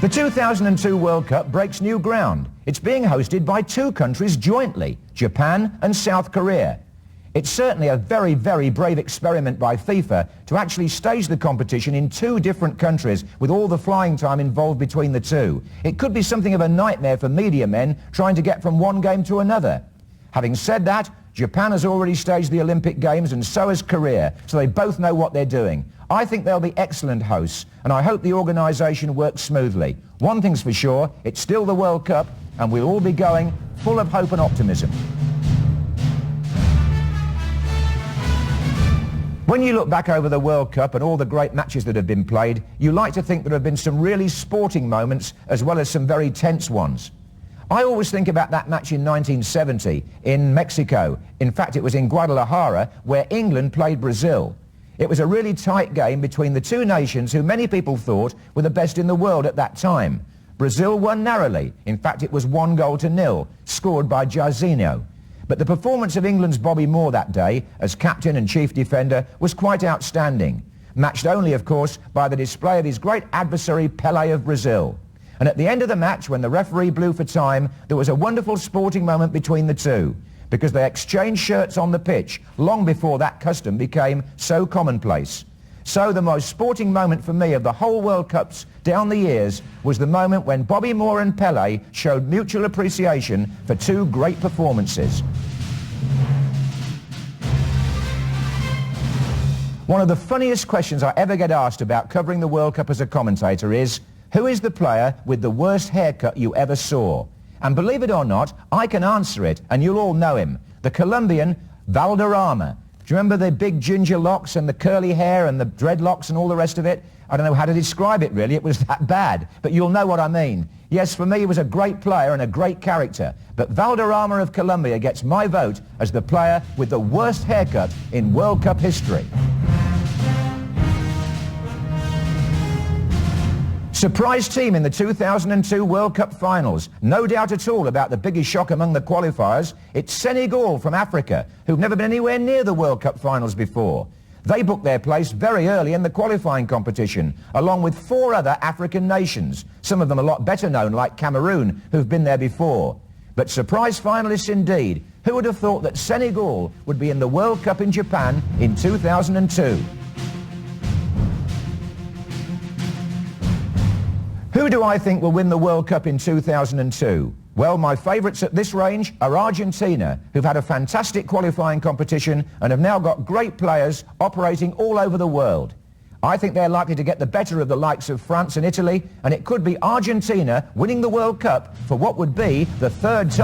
The 2002 World Cup breaks new ground. It's being hosted by two countries jointly, Japan and South Korea. It's certainly a very, very brave experiment by FIFA to actually stage the competition in two different countries with all the flying time involved between the two. It could be something of a nightmare for media men trying to get from one game to another. Having said that, Japan has already staged the Olympic Games and so has Korea, so they both know what they're doing. I think they'll be excellent hosts, and I hope the organisation works smoothly. One thing's for sure, it's still the World Cup, and we'll all be going full of hope and optimism. When you look back over the World Cup and all the great matches that have been played, you like to think there have been some really sporting moments as well as some very tense ones. I always think about that match in 1970 in Mexico. In fact, it was in Guadalajara where England played Brazil. It was a really tight game between the two nations who many people thought were the best in the world at that time. Brazil won narrowly. In fact, it was 1-0, scored by Jairzinho. But the performance of England's Bobby Moore that day, as captain and chief defender, was quite outstanding. Matched only, of course, by the display of his great adversary Pelé of Brazil. And at the end of the match, when the referee blew for time, there was a wonderful sporting moment between the two, because they exchanged shirts on the pitch long before that custom became so commonplace. So the most sporting moment for me of the whole World Cups down the years was the moment when Bobby Moore and Pelé showed mutual appreciation for two great performances. One of the funniest questions I ever get asked about covering the World Cup as a commentator is, who is the player with the worst haircut you ever saw? And believe it or not, I can answer it, and you'll all know him. The Colombian Valderrama. Do you remember the big ginger locks and the curly hair and the dreadlocks and all the rest of it? I don't know how to describe it really, it was that bad, but you'll know what I mean. Yes, for me he was a great player and a great character, but Valderrama of Colombia gets my vote as the player with the worst haircut in World Cup history. Surprise team in the 2002 World Cup finals. No doubt at all about the biggest shock among the qualifiers. It's Senegal from Africa, who've never been anywhere near the World Cup finals before. They booked their place very early in the qualifying competition, along with 4 other African nations, some of them a lot better known, like Cameroon, who've been there before. But surprise finalists indeed. Who would have thought that Senegal would be in the World Cup in Japan in 2002? Who do I think will win the World Cup in 2002? Well, my favourites at this range are Argentina, who've had a fantastic qualifying competition and have now got great players operating all over the world. I think they're likely to get the better of the likes of France and Italy, and it could be Argentina winning the World Cup for what would be the 3rd time.